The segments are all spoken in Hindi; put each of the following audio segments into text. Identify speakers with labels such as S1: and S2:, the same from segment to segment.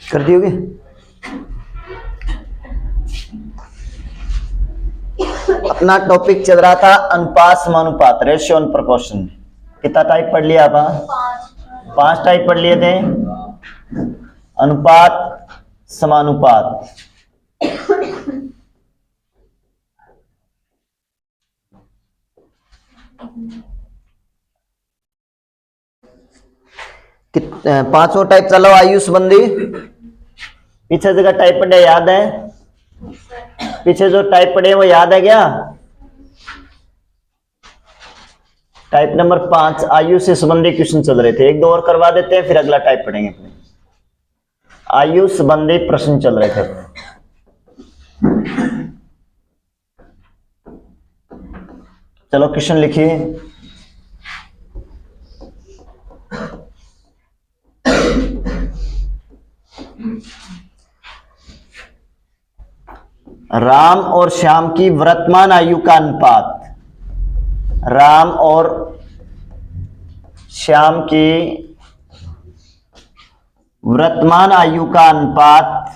S1: कर दियोगे? अपना टॉपिक चल रहा था अनुपात समानुपात, रेशियो एंड प्रोपोर्शन। कितना टाइप पढ़ लिया आप? 5 टाइप पढ़ लिए थे। अनुपात, समानुपात, पांचों टाइप चलो। आयुष बंदी पीछे जगह टाइप पढ़े याद है? पीछे जो टाइप पढ़े वो याद है क्या? टाइप नंबर 5 आयु से संबंधी क्वेश्चन चल रहे थे। एक दो और करवा देते हैं, फिर अगला टाइप पढ़ेंगे अपने। आयु संबंधी प्रश्न चल रहे थे। चलो क्वेश्चन लिखिए। राम और श्याम की वर्तमान आयु का अनुपात। राम और श्याम की वर्तमान आयु का अनुपात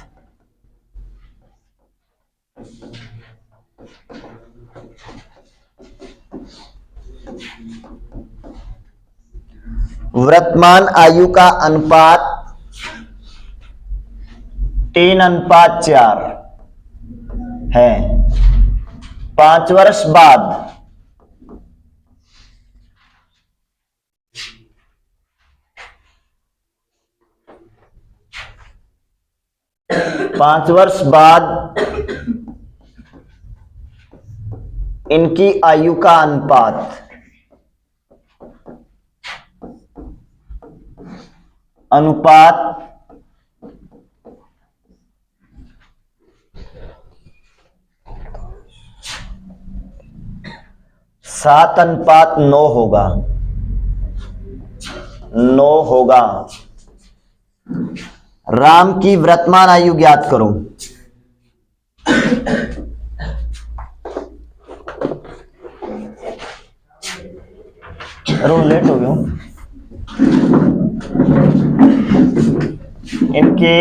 S1: वर्तमान आयु का अनुपात 3:4 है। 5 वर्ष बाद 5 वर्ष बाद इनकी आयु का अनुपात अनुपात 7:9 होगा। 9 होगा। राम की वर्तमान आयु ज्ञात करो। अरे लेट हो गया। इनके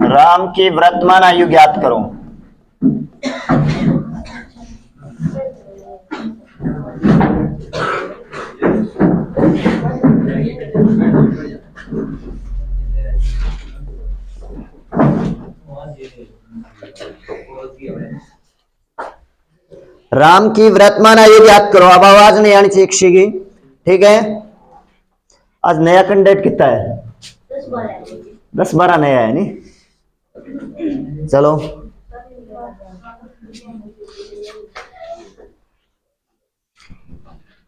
S1: राम की वर्तमान आयु ज्ञात करो। राम की वर्तमान आयु ज्ञात करो। अब आवाज नहीं आनी चाहिए किसी की, ठीक है? आज नया कैंडिडेट कितना है? 10-12 नया है नहीं? चलो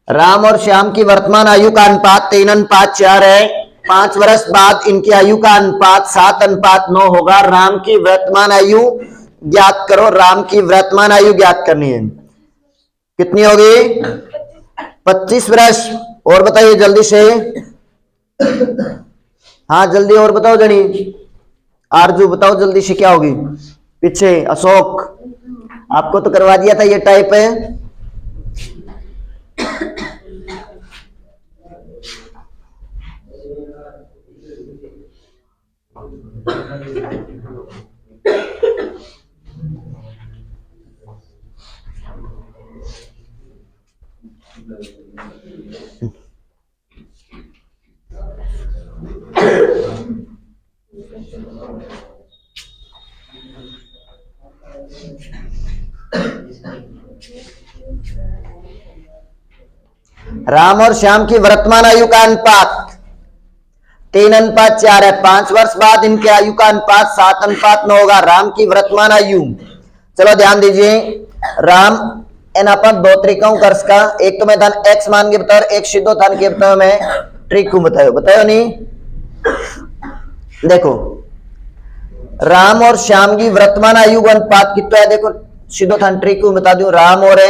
S1: राम और श्याम की वर्तमान आयु का अनुपात 3:4 है। 5 वर्ष बाद इनकी आयु का अनुपात 7:9 होगा। राम की वर्तमान आयु ज्ञात करो। राम की वर्तमान आयु ज्ञात करनी है। कितनी होगी? 25 वर्ष। और बताइए जल्दी से। हाँ जल्दी और बताओ जनी। आरजू बताओ जल्दी से क्या होगी? पीछे अशोक, आपको तो करवा दिया था ये टाइप है। राम और श्याम की वर्तमान आयु का अनुपात 3:4 है। 5 वर्ष बाद इनके आयु का अनुपात 7:9 होगा। राम की वर्तमान आयु, चलो ध्यान दीजिए। राम एन अपन 2 तरीकों कर सका। एक तो मैं धन एक्स मान के बताओ, एक सीधो धन के बताओ। मैं ट्रिक को बतायो नहीं। देखो राम और श्याम की वर्तमान आयु का अनुपात कितना है? देखो सीधो धन ट्रिक को बता दूं। राम और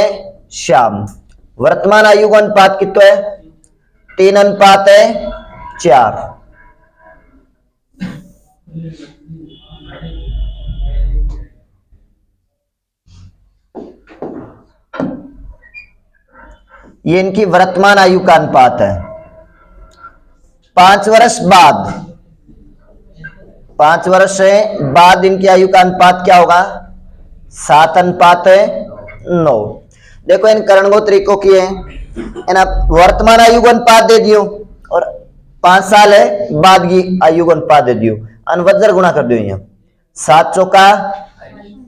S1: श्याम वर्तमान आयु का अनुपात कितना है? 3:4। ये इनकी वर्तमान आयु का अनुपात है। 5 वर्ष बाद, 5 वर्ष से बाद इनकी आयु का अनुपात क्या होगा? 7:9। देखो इन करणगो तरीकों की है ना, वर्तमान आयु का अनुपात दे दियो और 5 साल है बाद की आयु का अनुपात दे दियो, अनवज्र गुणा कर दियो। यहाँ 7 चौका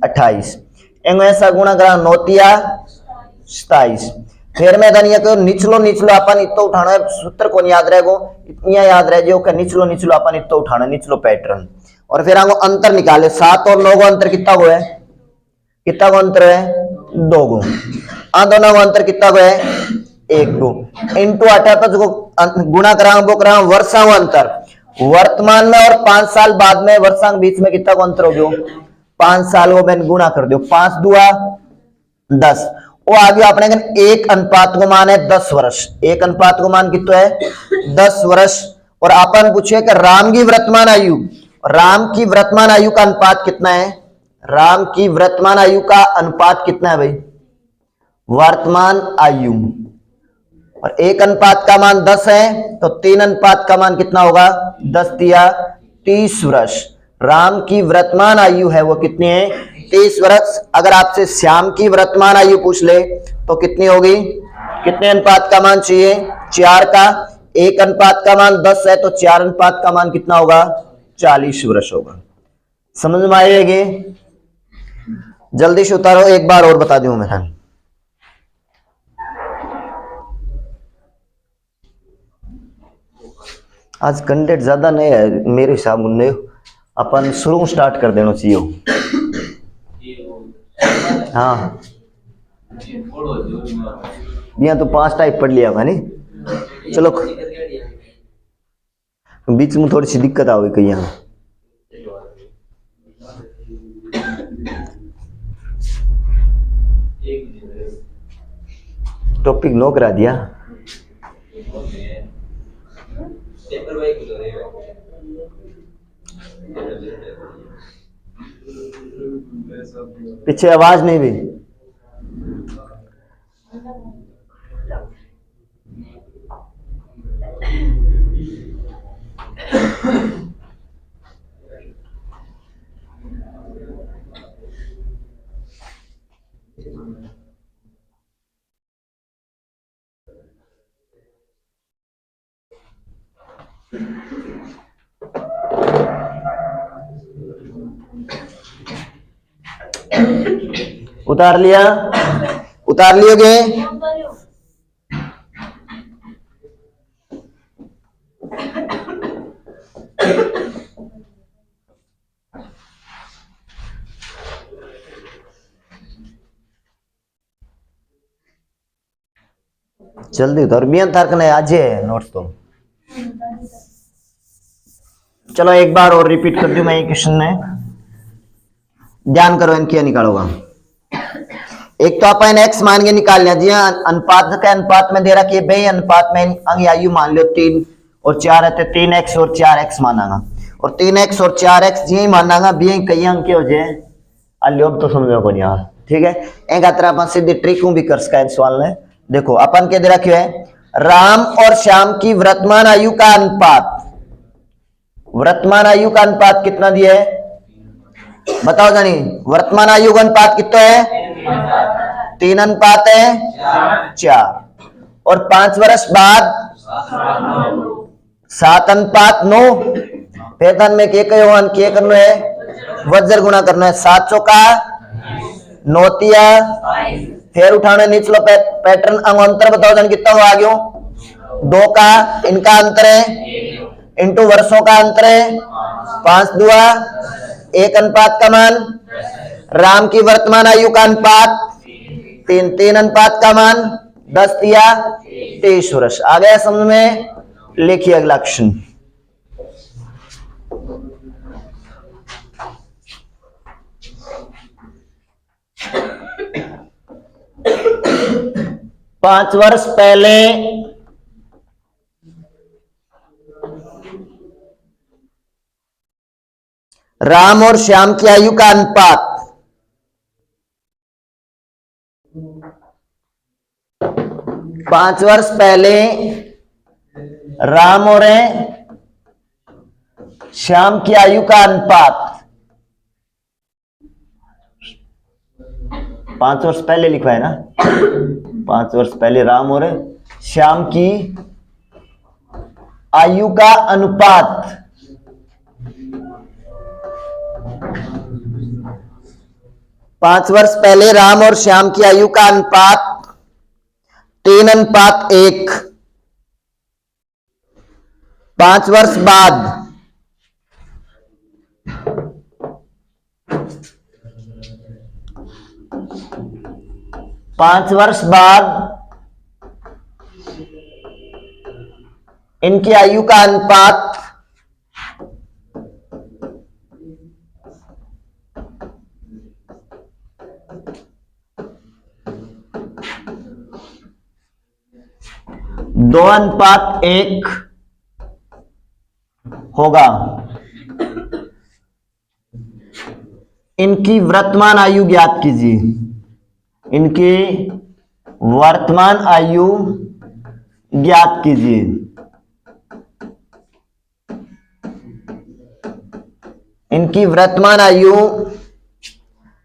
S1: 28, ऐसा गुणा करा 9 तिया 27। फिर मैं धनिया को निचलो निचलो अपन इतो उठाना है, सूत्र को याद रहेगो, इतना याद रह जो निचलो निचलो अपन इतो उठाना, निचलो पैटर्न। और फिर हमको अंतर निकाले, 7 और 9 को अंतर कितना को है? कितना को अंतर है? 2 गो। दोनों को अंतर कितना को है? 1 गो। इंटू 78 को गुणा करा वो करा वर्षा को अंतर, वर्तमान में और 5 साल बाद में वर्षा के बीच में कितना को अंतर हो गयो? 5 साल को मैंने गुणा कर दियो, 5 दुआ 10। वो आगे अपने एक अनुपात को मान है 10 वर्ष, एक अनुपात को मान कितना है? 10 वर्ष। और अपन पूछे कि राम की वर्तमान आयु, राम की वर्तमान आयु का अनुपात कितना है? राम की वर्तमान आयु का अनुपात कितना है भाई? वर्तमान आयु और एक अनुपात का मान 10 है, तो 3 अनुपात का मान कितना होगा? 10 तिया 30 वर्ष। राम की वर्तमान आयु है वो कितनी है? 30 वर्ष। अगर आपसे श्याम की वर्तमान आयु पूछ ले तो कितनी होगी? कितने अनुपात का मान चाहिए? 4 का। एक अनुपात का मान 10 है तो 4 अनुपात का मान कितना होगा? 40 वर्ष होगा। समझ में आएगी? जल्दी से उतारो, एक बार और बता दूं मैं। आज कंटेंट ज्यादा नहीं है मेरे हिसाब में, अपन शुरू स्टार्ट कर देना चाहिए। हाँ यहाँ तो 5 टाइप पढ़ लिया मैंने। चलो बीच में थोड़ी सी दिक्कत आ गई कहीं यहाँ। टॉपिक नो करा दिया। पीछे आवाज नहीं भी। उतार लिया? उतार लियोगे? जल्दी उतार, मियां तारकने आज है नोट्स तो। चलो एक बार और रिपीट कर दूं मैं ये क्वेश्चन में, ध्यान करो इनके निकालोगा। एक तो अपन x मान के निकाल लिया जी। अनुपात का अनुपात में दे रखा है भाई, अनुपात में अंग आयु मान लो 3 और 4 है तो 3x और 4x मानागा, और 3x और 4x जी मानागा भी कई अंक के हो जाए। अब तो समझो को नहीं यार, ठीक है। एक तरह अपन सीधी ट्रिक भी कर सका है सवाल में। देखो अपन के दे रखे है राम और श्याम की वर्तमान आयु का अनुपात, वर्तमान आयु का अनुपात कितना दिया है? बताओ जानी, वर्तमान आयु का अनुपात कितना है? 3 अनुपात है 4। और 5 वर्ष बाद 7:9। पैतन में के करना है? वज्र गुणा करना है। 7 चौका 9 तिया, फिर उठाना निचलो पैटर्न अंतर बताओ जानी कितना हुआ? आगे 2 का इनका अंतर है इंटू वर्षों का अंतर है 5 दुआ 1 अनुपात का मान। राम की वर्तमान आयु का अनुपात 3 अनुपात का मान 10 तिया 23 वर्ष। आ गया समझ में? लिखिए अगला क्वेश्चन। पांच वर्ष पहले राम और श्याम की आयु का अनुपात, 5 वर्ष पहले राम और श्याम की आयु का अनुपात, 5 वर्ष पहले लिखा है ना, 5 वर्ष पहले राम और श्याम की आयु का अनुपात, 5 वर्ष पहले राम और श्याम की आयु का अनुपात 3:1। 5 वर्ष बाद 5 वर्ष बाद इनकी आयु का अनुपात 2:1 होगा। इनकी वर्तमान आयु ज्ञात कीजिए, इनकी वर्तमान आयु ज्ञात कीजिए। इनकी वर्तमान आयु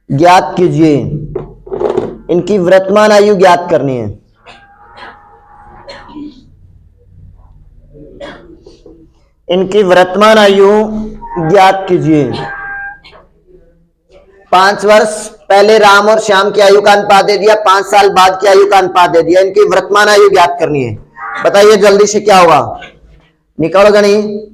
S1: ज्ञात कीजिए। इनकी वर्तमान आयु ज्ञात करनी है। इनकी वर्तमान आयु ज्ञात कीजिए। 5 वर्ष पहले राम और श्याम की आयु का अनुपात दे दिया, 5 साल बाद की आयु का अनुपात दे दिया। इनकी वर्तमान आयु ज्ञात करनी है। बताइए जल्दी से क्या होगा, निकालो गणी।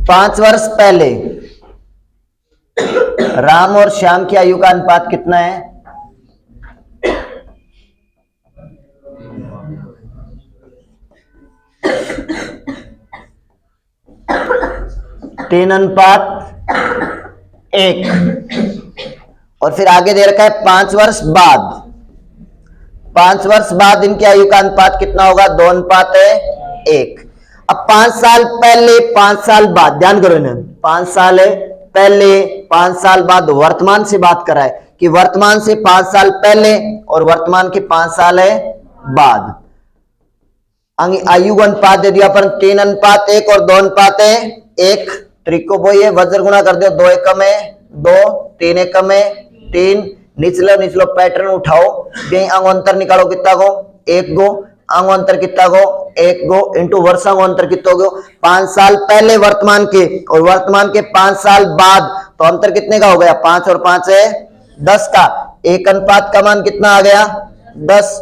S1: पांच वर्ष पहले राम और श्याम की आयु का अनुपात कितना है? तीन अनुपात एक। और फिर आगे दे रखा है 5 वर्ष बाद। 5 वर्ष बाद इनकी आयु का अनुपात कितना होगा? 2:1। अब 5 साल पहले 5 साल बाद, ध्यान करो इन्हें, 5 साल पहले 5 साल बाद वर्तमान से बात करा है कि वर्तमान से 5 साल पहले और वर्तमान के 5 साल बाद आयु अनुपात दे दिया अपन 3:1 और 2:1। त्रिको बोई है, वज्र गुणा कर दो, 2 एकम है 2, 3 एकम है 3। निचलो निचलो पैटर्न उठाओ, अंग अंतर निकालो, कितना गो? 1 गो। अंग अंतर कितना गो? 1 गो इंटू वर्ष अंग अंतर कितना गो? 5 साल पहले वर्तमान के और वर्तमान के 5 साल बाद, तो अंतर कितने का हो गया? 5 और 5 है 10 का। एक अनुपात का मान कितना आ गया? 10।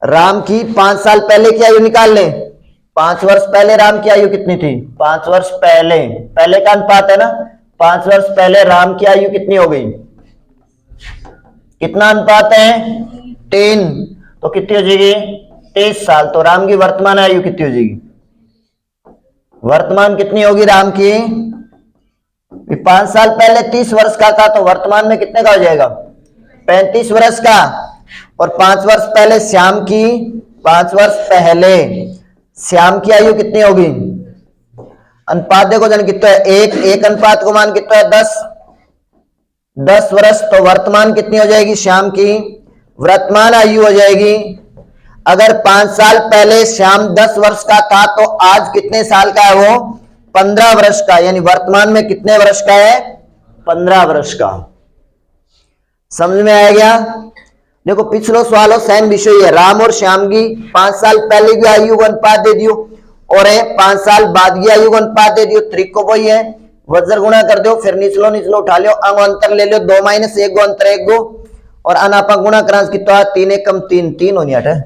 S1: राम की 5 साल पहले की आयु निकाल ले। 5 वर्ष पहले राम की आयु कितनी थी? 5 वर्ष पहले, पहले का अनुपात है ना। 5 वर्ष पहले राम की आयु कितनी हो गई? कितना अनुपात है? 3। तो कितनी हो जाएगी? 23 साल। तो राम की वर्तमान आयु कितनी हो जाएगी? वर्तमान कितनी होगी राम की? 5 साल पहले 30 वर्ष का था, तो वर्तमान में कितने का हो जाएगा? 35 वर्ष का। और 5 वर्ष पहले श्याम की, 5 वर्ष पहले श्याम की आयु कितनी होगी? अनुपात देखो जन कितना है? 1 अनुपात को मान कितना है? 10 वर्ष। तो वर्तमान कितनी हो जाएगी श्याम की? वर्तमान आयु हो जाएगी, अगर 5 साल पहले श्याम 10 वर्ष का था तो आज कितने साल का है वो? 15 वर्ष का। यानी वर्तमान में कितने वर्ष का है? 15 वर्ष का। समझ में आ गया? देखो पिछलो सवाल सेम विषय है। राम और श्याम की 5 साल पहले की आयु का अनुपात दे दियो और 5 साल बाद की आयु का अनुपात दे दियो। त्रिको वही है, वज्र गुणा कर दो, फिर निचलो निचलो उठा लो, अंग अंतर ले लो, 2 - 1 गो अंतर 1 गो। और अनापा गुणा करांस कितना? 3 एकम 3, 3 होनी हट है,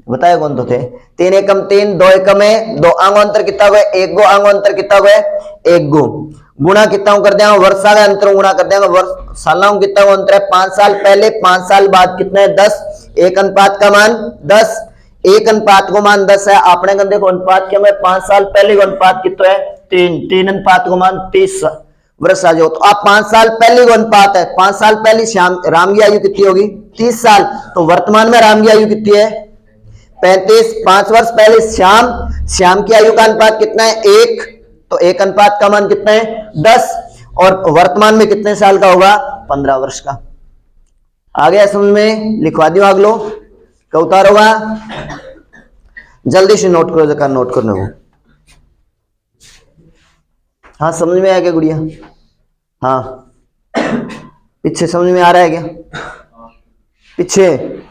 S1: बताए कौन तो थे? 3 एकम 3, 2 एकम है 2। अंग अंतर कितना हुआ? 1 गो। अंग अंतर कितना हुआ? 1 गो। गुणा कितना कर देंगे? वर्षा का अंतर गुणा कर देंगे। वर्ष सालों कितना अंतर है? 5 साल पहले 5 साल बाद कितना है? 10। एक अनुपात का मान 10, एक अनुपात को मान 10 है। आपने कहा देखो अनुपात क्या, 5 साल पहले का अनुपात कितना है 3, 3 अनुपात को मान 30 वर्ष आ जाओ। तो आप 5 साल पहले का अनुपात है, 5 साल पहले श्याम राम की आयु कितनी होगी 30 साल, तो वर्तमान में राम की आयु कितनी है 35। 5 वर्ष पहले श्याम की आयु का अनुपात कितना है 1, तो एक अनुपात का मान कितना है 10, और वर्तमान में कितने साल का होगा 15 वर्ष का। आ गया समझ में, लिखवा दियो अगलो क्या उतार होगा, जल्दी से नोट करो जरा, नोट करने वो। हाँ समझ में आ गया गुड़िया, हाँ पीछे समझ में आ रहा है क्या, पीछे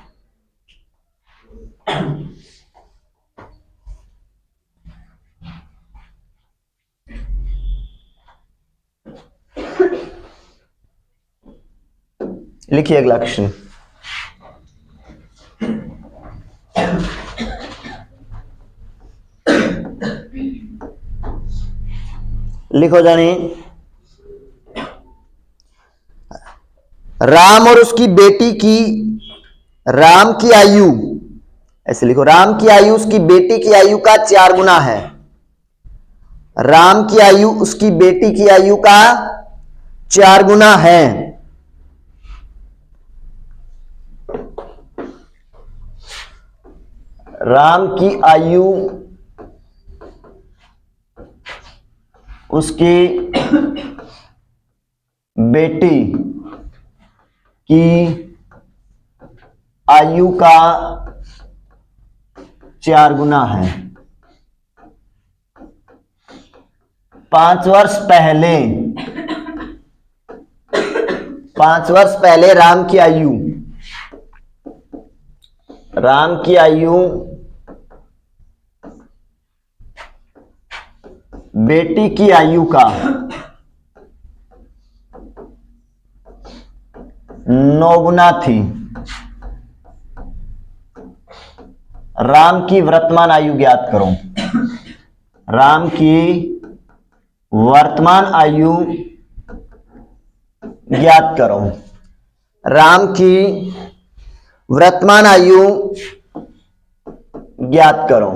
S1: लिखिए अगला क्वेश्चन। लिखो जानी, राम और उसकी बेटी की, राम की आयु, ऐसे लिखो, राम की आयु उसकी बेटी की आयु का 4 गुना है। राम की आयु उसकी बेटी की आयु का 4 गुना है। राम की आयु उसकी बेटी की आयु का 4 गुना है। 5 वर्ष पहले, 5 वर्ष पहले राम की आयु बेटी की आयु का 9 गुना थी। राम की वर्तमान आयु ज्ञात करो। राम की वर्तमान आयु ज्ञात करो। राम की वर्तमान आयु ज्ञात करो।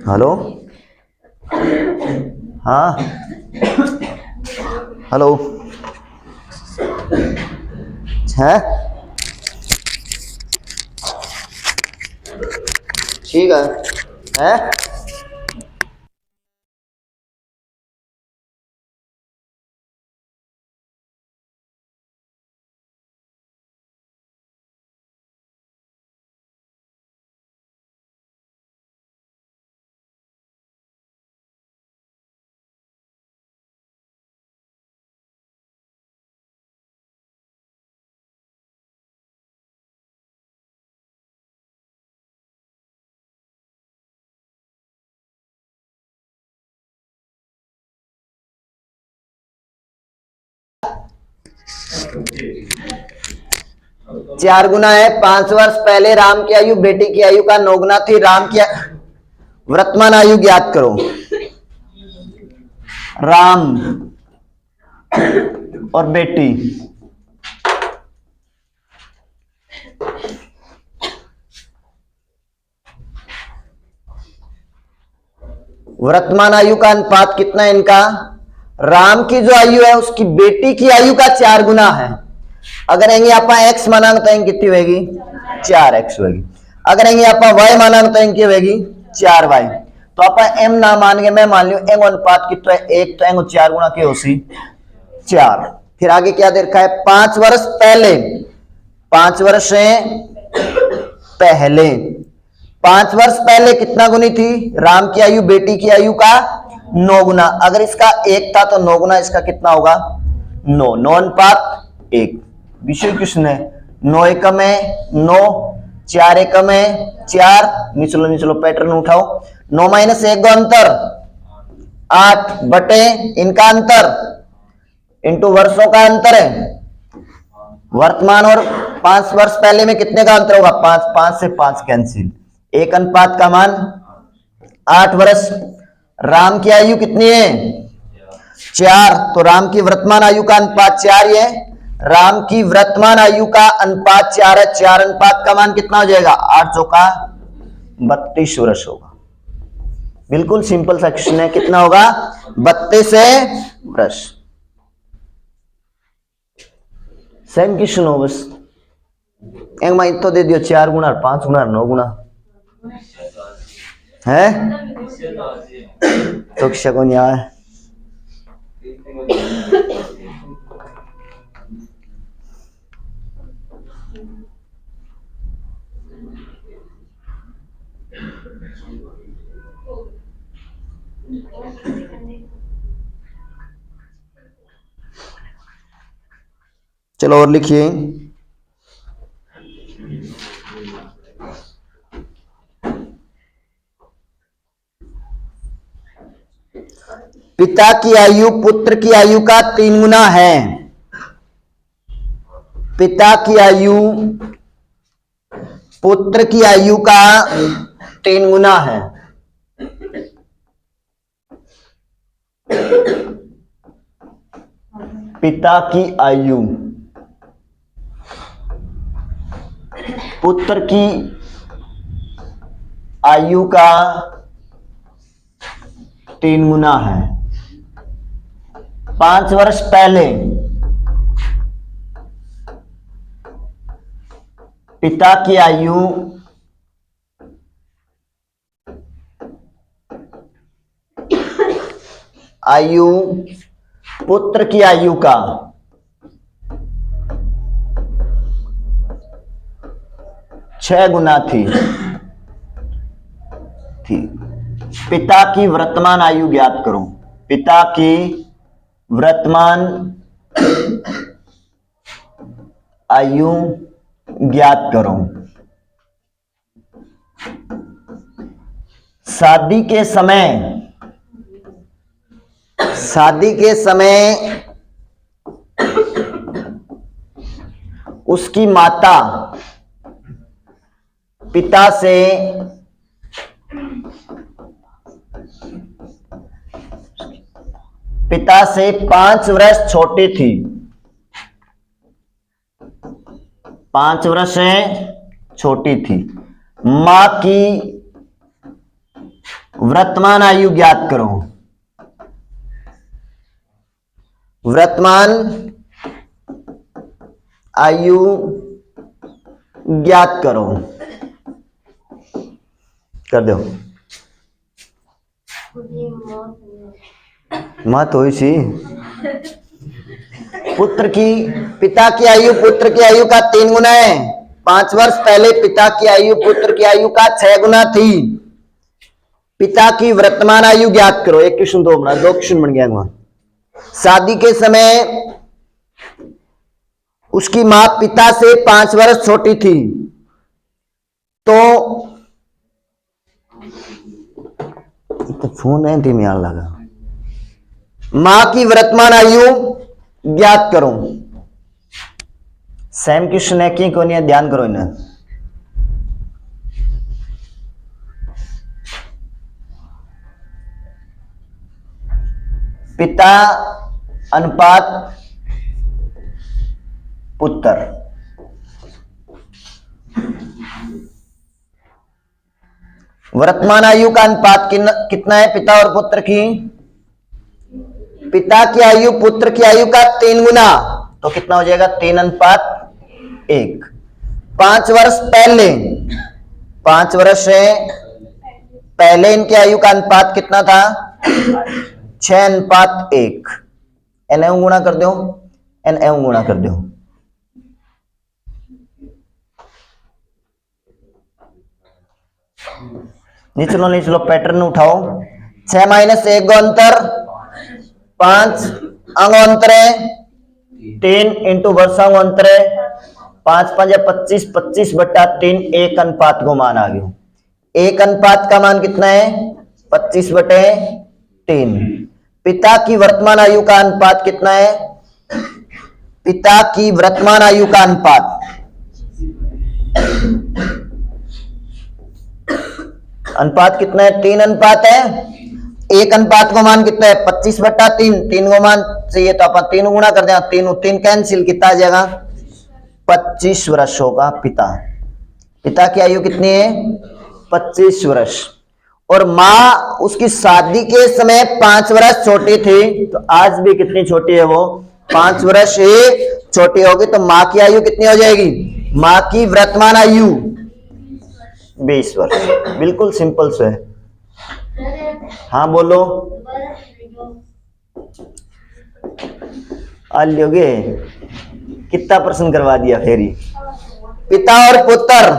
S1: हेलो, हाँ हेलो है, ठीक है। चार गुना है। 5 वर्ष पहले राम की आयु बेटी की आयु का 9 गुना थी। राम की वर्तमान आयु ज्ञात करो। राम और बेटी, वर्तमान आयु का अनुपात कितना है इनका। राम की जो आयु है उसकी बेटी की आयु का 4 गुना है। अगर यही आप x मानांग तो कितनी होगी 4x होगी। अगर यही आप y मानांग तो इनकी होगी 4y। तो आप m ना मान के मैं मान लियो एंग अनुपात कितना है 1, तो एंग 4 गुना के होसी 4। फिर आगे क्या दे रखा है 5 वर्ष पहले, 5 वर्ष पहले, 5 वर्ष पहले कितना गुनी थी राम की आयु बेटी की आयु का 9 गुना। अगर इसका 1 था तो 9 गुना इसका कितना होगा 9, 9 अनुपात 1। विषय क्वेश्चन है 9 एकम है 9, 4 एकम है 4, निचलो पैटर्न उठाओ। 9 माइनस 1 का अंतर 8 बटे इनका अंतर इंटू वर्षों का अंतर है। वर्तमान और 5 वर्ष पहले में कितने का अंतर होगा 5, 5 से 5 कैंसिल, 1 अनुपात का मान 8 वर्ष। राम की आयु कितनी है 4, तो राम की वर्तमान आयु का अनुपात 4 ही है। राम की वर्तमान आयु का अनुपात 4 है। 4 अनुपात का मान कितना हो जाएगा? 8 चौका 32 वर्ष होगा। बिल्कुल सिंपल सा क्वेश्चन है। कितना होगा? 32 वर्ष। सेम क्वेश्चन हो बस। एक माइक तो दे दियो 4 गुना 5 गुना 9 गुना है तो किसी को नहीं आया। चलो और लिखिए। पिता की आयु पुत्र की आयु का 3 गुना है। पिता की आयु पुत्र की आयु का 3 गुना है। पिता की आयु पुत्र की आयु का 3 गुना है। 5 वर्ष पहले पिता की आयु पुत्र की आयु का 6 गुना थी। पिता की वर्तमान आयु ज्ञात करो। पिता की वर्तमान आयु ज्ञात करो। शादी के समय उसकी माता पिता से 5 वर्ष छोटी थी। 5 वर्ष से छोटी थी। मां की वर्तमान आयु ज्ञात करो। वर्तमान आयु ज्ञात करो। कर दो। मत हो सी पिता की आयु पुत्र की आयु का 3 गुना है। 5 वर्ष पहले पिता की आयु पुत्र की आयु का 6 गुना थी। पिता की वर्तमान आयु ज्ञात करो। एक क्वेश्चन 2 क्वेश्चन बन गया वहां। शादी के समय उसकी मां पिता से 5 वर्ष छोटी थी। तो फोन है धीमे आने लगा। मां की वर्तमान आयु ज्ञात करो। सेम क्वेश्चन है कि कौन है? ध्यान करो इन्हें। पिता अनुपात पुत्र। वर्तमान आयु का अनुपात कितना है पिता और पुत्र की? पिता की आयु पुत्र की आयु का 3 गुना। तो कितना हो जाएगा? 3 अनुपात 1। 5 वर्ष से पहले इनकी आयु का अनुपात कितना था? 6 अनुपात 1। एन एवं गुणा कर दो। एन एवं गुणा कर दो। नीचे लो पैटर्न उठाओ। 6 माइनस 1 गो अंतर 5 अंग अंतर है 3 इंटू वर्षांग अंतर है 5 5 25 25 बटा 3 1 अनुपात को मान आ गया। 1 अनुपात का मान कितना है? 25 बटे 3। पिता की वर्तमान आयु का अनुपात कितना है? पिता की वर्तमान आयु का अनुपात कितना है? 3 अनुपात है एक अनुपात को मान कितना है 25/3, 3 को मान चाहिए तो अपन 3 गुणा कर देंगे, 3 3 कैंसिल, कितना आ जाएगा 25 वर्ष होगा पिता की आयु कितनी है 25 वर्ष। और माँ उसकी शादी के समय 5 वर्ष छोटी थी, तो आज भी कितनी छोटी है वो 5 वर्ष ही छोटी होगी, तो माँ की आयु कितनी हो जाएगी, माँ की वर्तमान आयु 20 वर्ष। बिल्कुल सिंपल से है। हाँ बोलो आल्योगे कितना प्रश्न करवा दिया फेरी। पिता और पुत्र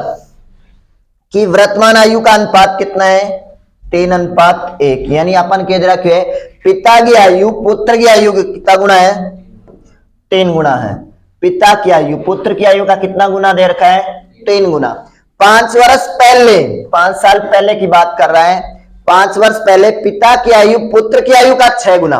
S1: की वर्तमान आयु का अनुपात कितना है 3:1, यानी अपन कह रखे है पिता की आयु पुत्र की आयु कितना गुना है 3 गुना है। पिता की आयु पुत्र की आयु का कितना गुना दे रखा है 3 गुना। 5 वर्ष पहले 5 साल पहले की बात कर रहा है, 5 वर्ष पहले पिता की आयु पुत्र की आयु का 6 गुना।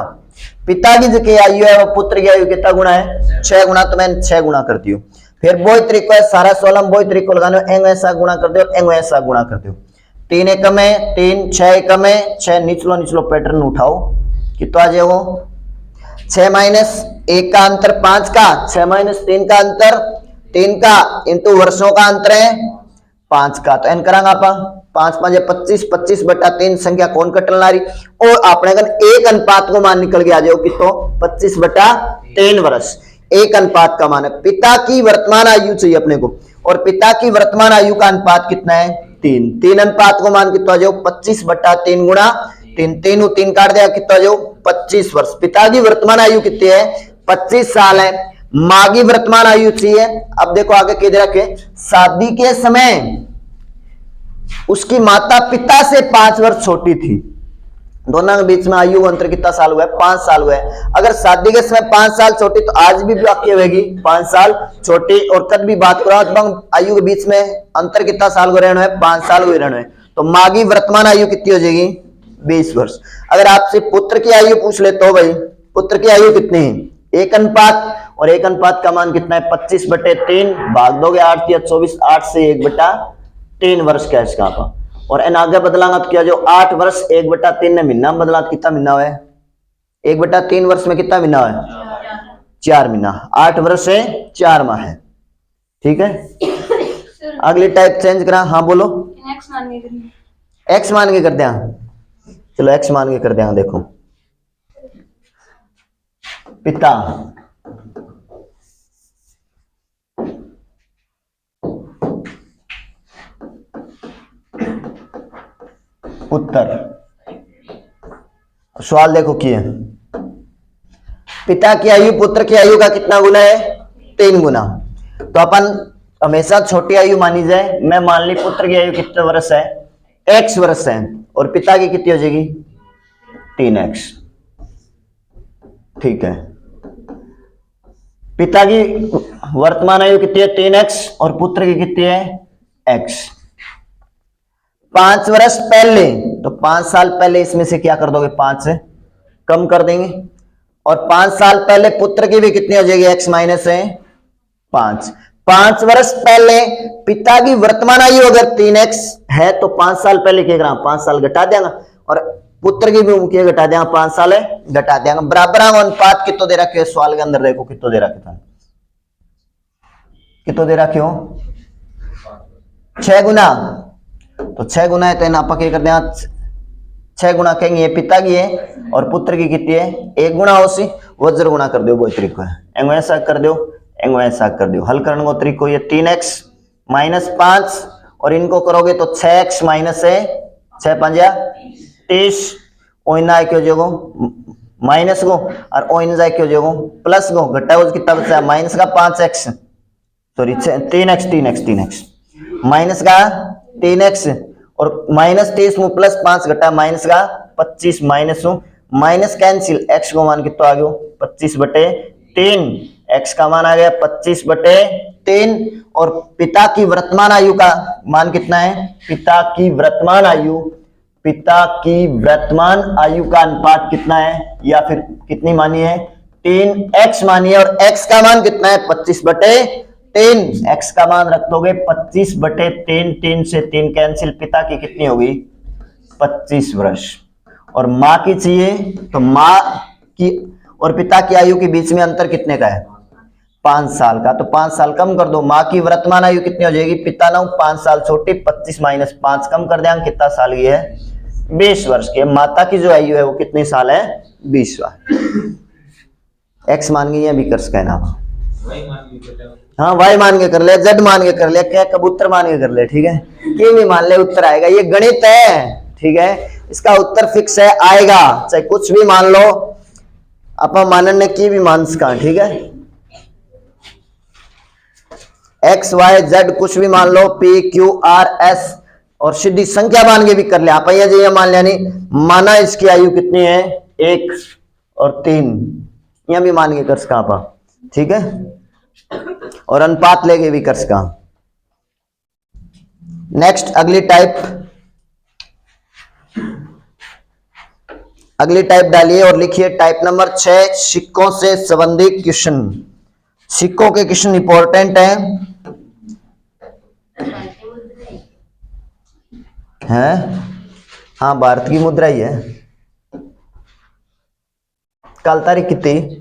S1: पिता की जो आयु है वो पुत्र की आयु कितना गुना है 6 गुना, तो मैं 6 गुना करती हूँ। फिर बोई तरीको है सारा 16 बोई तरीको लगाने, एंग ऐसा गुणा कर दो, एंग ऐसा गुणा कर दो। 3 एकम है 3, 6 एकम है 6, निचलो पैटर्न उठाओ कितना आ जाएगा 6 माइनस 1 का अंतर 5 का, 6 माइनस 3 का अंतर 3 का, इंटू वर्षों का अंतर है 5 का, तो एन करांगा आप 5 5 25, 25/3 संख्या कौन कटल ना रही, और आपने एक अनुपात को मान निकल के आ जाओ कितो 25/3 वर्ष। एक अनुपात का मान है। पिता की वर्तमान आयु चाहिए अपने को, और पिता की वर्तमान आयु का अनुपात कितना है 3 अनुपात को मान कितना आ जाओ 25/3 गुणा 3 3 काट दिया कितना आ जाओ 25 वर्ष। पिता की वर्तमान आयु कितनी है 25 साल है। माँ की वर्तमान आयु चाहिए। अब देखो आगे कह दे रखे शादी के समय उसकी माता पिता से 5 वर्ष छोटी थी, दोनों के बीच में आयु अंतर कितना साल हुआ है 5 साल हुआ है। अगर शादी के समय 5 साल छोटी तो आज भी वाक्य होगी 5 साल छोटी, और कद भी बात करो तो आयु के बीच में अंतर कितना साल को रहना है 5 साल को रहना है, तो माँ की वर्तमान आयु कितनी हो जाएगी 20 वर्ष। अगर आपसे पुत्र की आयु पूछ ले तो भाई पुत्र की आयु कितनी है 1 अनुपात, और 1 अनुपात का मान कितना है 25/3, भाग दोगे 8 या 24, 8 से 1/3 वर्ष का इसका आप, और इन आगे बदलांगा तो क्या जो 8 वर्ष 1/3 ने महीना में बदला तो कितना महीना हुआ है 1/3 वर्ष में कितना महीना हुआ है 4 महीना। 8 वर्ष है 4 माह है। ठीक है अगली टाइप चेंज करा। हाँ बोलो एक्स मान के कर दिया, चलो एक्स मान के कर दिया। देखो पिता उत्तर, सवाल देखो किए पिता की आयु पुत्र की आयु का कितना गुना है 3 गुना। तो अपन हमेशा छोटी आयु मानी जाए। मैं मान ली पुत्र की आयु कितने वर्ष है x वर्ष है, और पिता की कितनी हो जाएगी 3x। ठीक है पिता की वर्तमान आयु कितनी है 3x, और पुत्र की कितनी है x। 5 वर्ष पहले, तो 5 साल पहले इसमें से क्या कर दोगे 5 से कम कर देंगे, और 5 साल पहले पुत्र की भी कितनी हो जाएगी x माइनस है 5। 5 वर्ष पहले पिता की वर्तमान आयु अगर 3x है तो 5 साल पहले क्या 5 साल घटा देगा, और पुत्र की भी क्या घटा देगा 5 साल है घटा देगा। बराबर अनुपात कितो दे रखे सवाल के अंदर देखो कितो दे रखे था, कितो दे रखे हो 6 गुना। तो 6 गुना है तो आप क्या करते हैं 6 गुना कहेंगे, ये पिता की है और पुत्र की कितनी है 1 गुना होसी, वज्र गुणा कर दो वो तरीको है। एंगो ऐसा कर दो, एंगो ऐसा कर दो, हल करने को तरीको ये 3x माइनस 5, और इनको करोगे तो 6x माइनस है 6 5 30, ओइना क्यों जोगो माइनस को, और ओइन जाए क्यों जोगो प्लस को, घटा हो कितना बचा माइनस का 5x, सॉरी 3x माइनस का 3x, और माइनस 30 में प्लस 5 घटा माइनस का 25, माइनस कैंसिल, x को मान कितना आ गया 25/3, x का मान आ गया 25/3। और पिता की वर्तमान आयु का मान कितना है, पिता की वर्तमान आयु का अनुपात कितना है, या फिर कितनी मानी है 3x मानी है, और x का मान कितना है 25/3। x का मान रख दोगे 25/3, 3 से 3 कैंसिल, पिता की कितनी होगी 25 वर्ष, और माँ की चाहिए, तो माँ की और पिता की आयु के बीच में अंतर कितने का है? 5 साल का। तो 5 साल कम कर दो, माँ की वर्तमान आयु कितनी हो जाएगी? पिता ना 5 साल छोटी, 25 माइनस 5 कम कर देंगे, कितना साल की है? 20 वर्ष की। माता की जो आयु है वो कितने साल है? 20 साल। एक्स मान गई या भी कर कहना, हाँ वाई मान के कर ले, जेड मान के कर ले, क्या कबूतर मान के कर ले, ठीक है, कि भी मान ले उत्तर आएगा। ये गणित है, ठीक है, इसका उत्तर फिक्स है, आएगा, चाहे कुछ भी मान लो, अपन मानन ने की भी मान सका, ठीक है। एक्स वाई जेड कुछ भी मान लो, पी क्यू आर एस, और सीधी संख्या मान के भी कर ले आप, ये मान लिया नहीं, माना इसकी आयु कितनी है? 1 और 3, यहां भी मान के कर सका आप, ठीक है, और अनुपात लेके भी कर सका। नेक्स्ट अगली टाइप डालिए और लिखिए टाइप नंबर 6, सिक्कों से संबंधित क्वेश्चन। सिक्कों के क्वेश्चन इंपॉर्टेंट हैं, हाँ भारत की मुद्रा ही है। कल तारीख कितनी?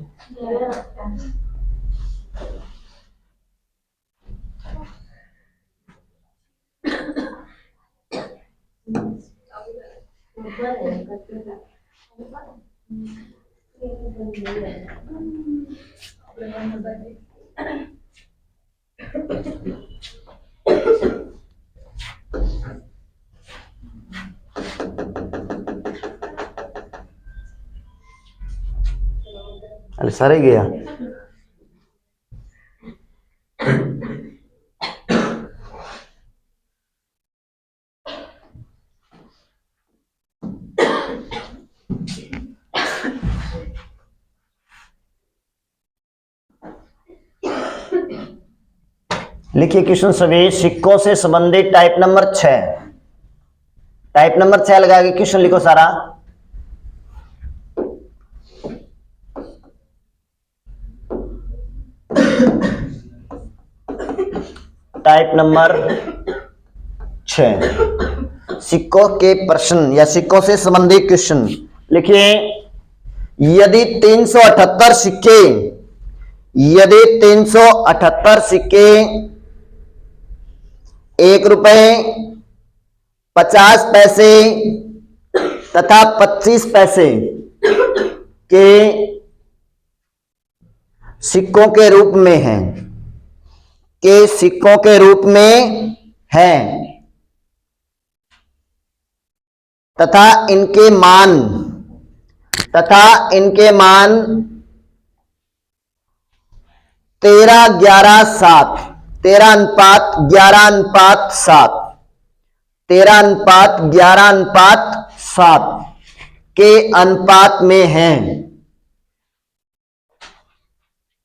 S1: अरे सारे गया। लिखिए क्वेश्चन सभी, सिक्कों से संबंधित टाइप नंबर 6, टाइप नंबर 6 लगा के क्वेश्चन लिखो सारा। टाइप नंबर 6, सिक्कों के प्रश्न या सिक्कों से संबंधित क्वेश्चन लिखिए। यदि 378 सिक्के, यदि 378 सिक्के 1 रुपए 50 पैसे तथा 25 पैसे के सिक्कों के रूप में हैं, के सिक्कों के रूप में हैं तथा इनके मान 13, 11, 7, 13:11:7, 13:11:7 के अनुपात में हैं,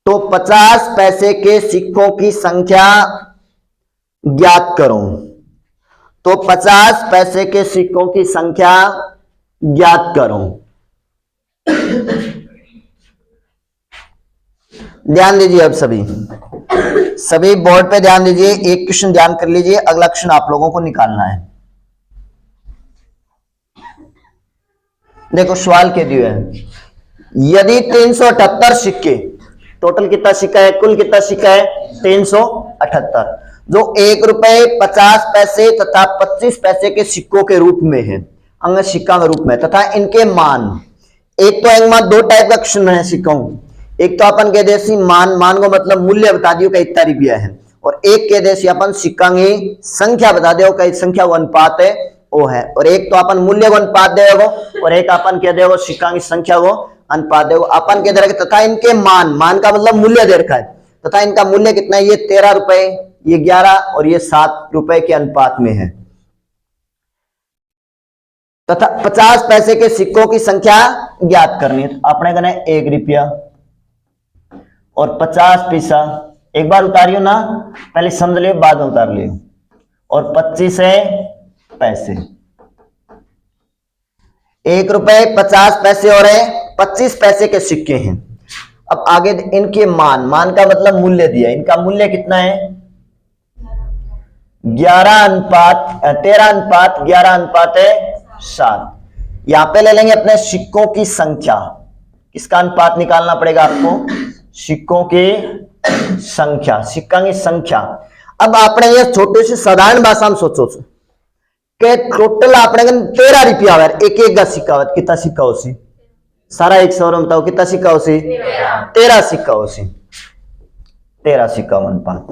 S1: तो 50 पैसे के सिक्कों की संख्या ज्ञात करो। तो 50 पैसे के सिक्कों की संख्या ज्ञात करो। ध्यान दीजिए, अब सभी बोर्ड पे ध्यान दीजिए, एक क्वेश्चन ध्यान कर लीजिए, अगला क्वेश्चन आप लोगों को निकालना है। देखो सवाल के दिए है, यदि 378 सिक्के, टोटल कितना सिक्का है, कुल कितना सिक्का है? 378, जो 1 रुपए 50 पैसे तथा 25 पैसे के सिक्कों के रूप में है, अंग सिक्का के रूप में, तथा इनके मान। एक तो मान 2 टाइप का क्वेश्चन है सिक्कों, एक तो अपन कह देसी मान को मतलब मूल्य बता दियो का इतना रुपया है, और एक कह देसी अपन सिक्का की संख्या बता दो का संख्या वो अनुपात है वो है, और एक तो अपन मूल्य को अनुपात देगा और एक अपन कह देगा सिक्का की संख्या को अनुपात देगा। अपन कह दे तथा इनके मान का मतलब मूल्य दे रखा है, तथा इनका मूल्य कितना है? ये 13 रुपए, ये 11 और ये 7 रुपए के अनुपात में है, तथा 50 पैसे के सिक्कों की संख्या ज्ञात करनी है। अपने कहना 1 रुपया और 50 पैसा, एक बार उतारियो ना, पहले समझ लियो बाद में उतार लियो, और 25 पैसे, 1 रुपए 50 पैसे और 25 पैसे के सिक्के हैं। अब आगे इनके मान का मतलब मूल्य दिया, इनका मूल्य कितना है? 13:11:7। यहां पे ले लेंगे अपने सिक्कों की संख्या। किसका अनुपात निकालना पड़ेगा आपको? सिक्कों की संख्या, सिक्का की संख्या। अब आपने ये छोटे से साधारण भाषा में सोचो कि टोटल आपने 13 रुपया आवे, एक एक का सिक्का आवे, कितना सिक्का हो सी? सारा 100 में बताओ कितना सिक्का हो सी? 13 सिक्का हो सी। 13 सिक्का अनुपात।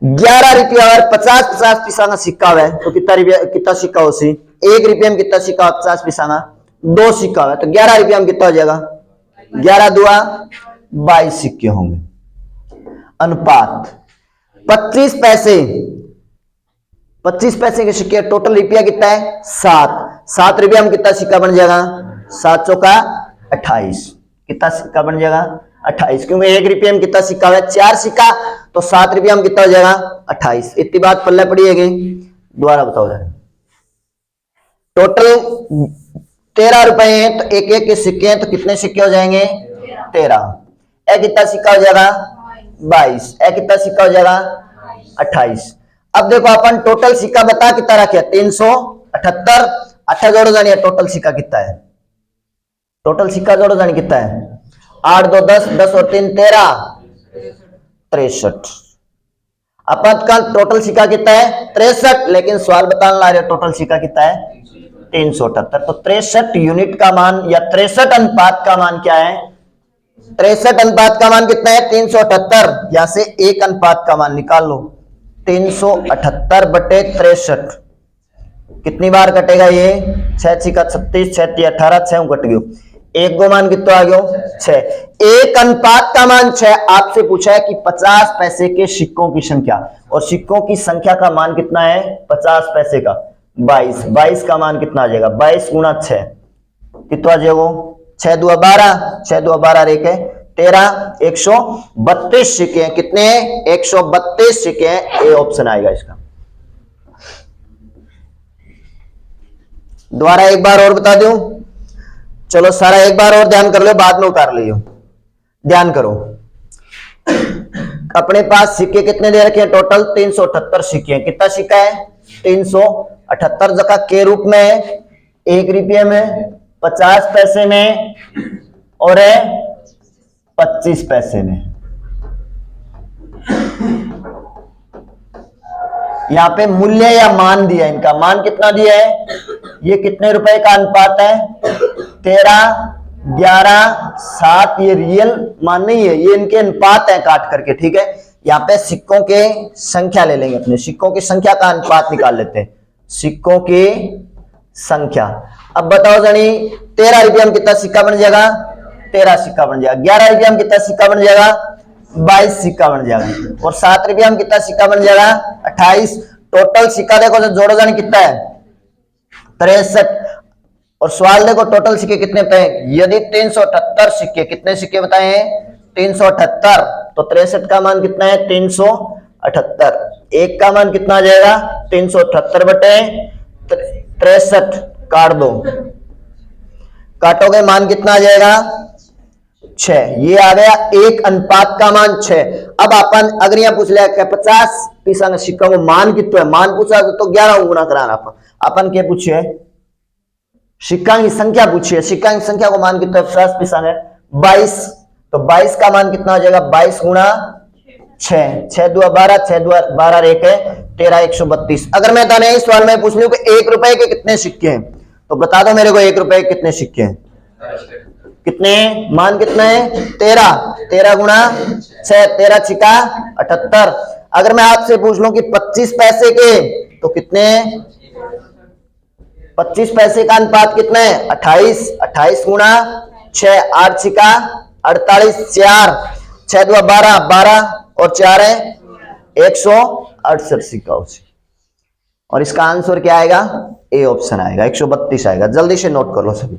S1: 11 रुपया और 50-50 पैसा का सिक्का है तो कितना रुपया, कितना सिक्का हो सी? 1 रुपये में कितना सिक्का? 50 पैसा का 2 सिक्का है तो 11 रुपया में कितना हो जाएगा? 11 दुआ 22 सिक्के होंगे। अनुपात 25 पैसे, 25 पैसे के सिक्के, टोटल रुपया कितना है? 7 रुपया में कितना सिक्का बन जाएगा? 7 चौका 28। कितना सिक्का बन जाएगा? 28, क्योंकि 1 रुपये में कितना सिक्का है? 4 सिक्का, तो 7 रुपया में कितना हो जाएगा? 28। इतनी बात पल्ले पड़ी है। दोबारा बताओ जरा, टोटल 13 रुपए हैं तो एक एक के सिक्के हैं तो कितने सिक्के हो जाएंगे? 13। ए कितना सिक्का हो जाएगा? 22। ए कितना सिक्का हो जाएगा? 28। अब देखो अपन टोटल सिक्का बता कितना रखे? 378। 8 जोड़ो जानिए टोटल सिक्का कितना है? टोटल सिक्का जोड़ो जानिए कितना है? 8 2 10, 10 और 3 13, 63। अपन का टोटल सिक्का कितना है? 63, लेकिन सवाल बताने ला रहे टोटल सिक्का कितना है? 378। तो 63 यूनिट का मान या 63 अनुपात का मान क्या है? 63 अनुपात का मान कितना है? 378। यहां से एक अनुपात का मान निकाल लो, 378 बटे 63। कितनी बार कटेगा ये? 6 6 36, 6 3 18, 6 कट गयो। एक गो मान कितना आ गयो? 6। एक अनुपात का मान 6। आपसे पूछा है कि 50 पैसे के सिक्कों की संख्या, और सिक्कों की संख्या का मान कितना है? 50 पैसे का 22। 22 का मान कितना आ जाएगा? 22 गुणा 6 कितना आ जाएगा? 6 2 12, 6 2 12 एक है 13, 132 सिक्के हैं। कितने? 132 सिक्के हैं। ए ऑप्शन आएगा इसका। दोबारा एक बार और बता दूं, चलो सारा एक बार और ध्यान कर लो, बाद में उतार लियो। ध्यान करो, अपने पास सिक्के कितने दे रखे हैं? टोटल 378 सिक्के हैं। कितना सिक्का है? 378 जगह के रूप में, 1 रुपये में, 50 पैसे में और 25 पैसे में। यहां पे मूल्य या मान दिया, इनका मान कितना दिया है? ये कितने रुपए का अनुपात है? 13, 11, 7। ये रियल मान नहीं है, ये इनके अनुपात है काट करके, ठीक है। यहाँ पे सिक्कों के संख्या ले लेंगे, अपने सिक्कों की संख्या का अनुपात निकाल लेते हैं। सिक्कों की संख्या। अब बताओ जनी, 13 रुपया में कितना सिक्का बन जाएगा? 13 सिक्का बन जाएगा। 11 रुपया में कितना सिक्का बन जाएगा? 22 सिक्का बन जाएगा। और 7 रुपया में कितना सिक्का बन जाएगा? 28। टोटल सिक्का देखो तो जोड़ो जानी कितना है? 63। और सवाल देखो टोटल सिक्के कितने पे? यदि 378 सिक्के, कितने सिक्के बताए हैं? 378, तो 63 का मान कितना है? 378। एक का मान कितना आ जाएगा? 378 बटे 63। काट दो, काटोगे मान कितना आ जाएगा? 6। ये आ गया एक अनुपात का मान 6। अब अपन अगर यहां पूछ लिया 50 पैसा सिक्का को मान कितना है? मान पूछा तो 11 गुना कराना। अपन क्या पूछे? सिक्का की संख्या पूछिए। सिक्का की संख्या को मान कितना? 50 पैसा है 22। तो 22 का मान कितना हो जाएगा? 22 गुणा 6, 6 2 12, 6 2 12 एक है 13, 132। अगर मैं ताने इस सवाल में पूछ लूं कि 1 रुपए के कितने सिक्के हैं, तो बता दो मेरे को 1 रुपए के कितने सिक्के हैं? कितने? मान कितना है? 13। 13 गुणा 6, 13 छिका 78। अगर मैं आपसे पूछ लूं कि 25 पैसे के, तो कितने? 25 पैसे का अनुपात कितना है? 28। 28 गुणा 6, 8 छिका 48, 4 6 2 12, 12 और 4 है 168 सिक्का उसी। और इसका आंसर क्या आएगा? ए ऑप्शन आएगा, 132 आएगा। जल्दी से नोट कर लो सभी।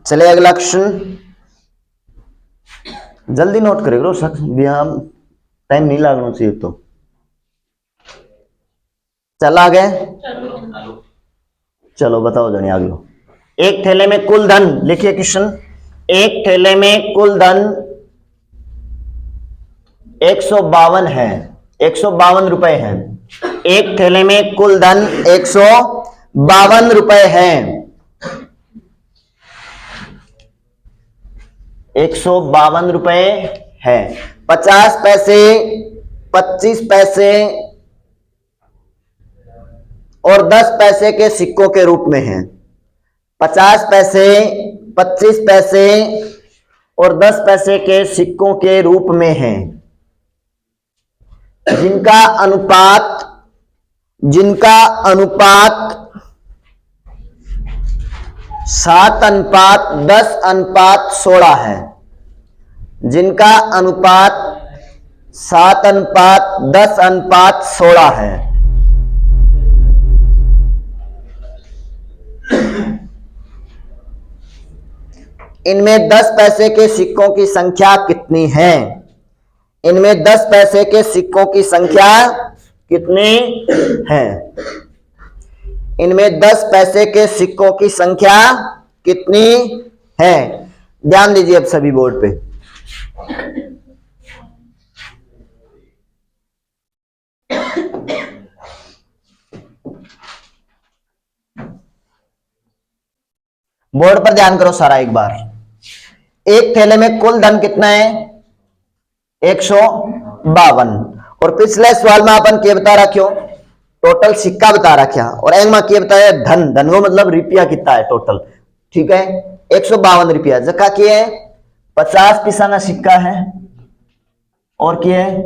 S1: चले अगला क्वेश्चन, जल्दी नोट करेगा शख्स हम टाइम नहीं लगना चाहिए। तो चल आगे, चलो बताओ जनी आगे। एक थैले में कुल धन, लिखिए क्वेश्चन, एक थैले में कुल धन 152 है, 152 रुपए है। एक थैले में कुल धन 152 रुपए है, 152 रुपए है। 50 पैसे, 25 पैसे और 10 पैसे के सिक्कों के रूप में है। 50 पैसे, 25 पैसे और 10 पैसे के सिक्कों के रूप में है, जिनका अनुपात 7:10:16 है, जिनका अनुपात 7:10:16 है। इनमें 10 पैसे के सिक्कों की संख्या कितनी है? इनमें 10 पैसे के सिक्कों की संख्या कितनी है? इनमें 10 पैसे के सिक्कों की संख्या कितनी है? ध्यान दीजिए अब सभी बोर्ड पे। बोर्ड पर ध्यान करो सारा एक बार। एक थैले में कुल धन कितना है? 152। और पिछले सवाल में अपन के बता रखियो, टोटल सिक्का बता रखा, और एंग में के बताया धन, धन को मतलब रुपया कितना है टोटल, ठीक है। 152 रुपया जका के है 50 पैसा का सिक्का है, और क्या है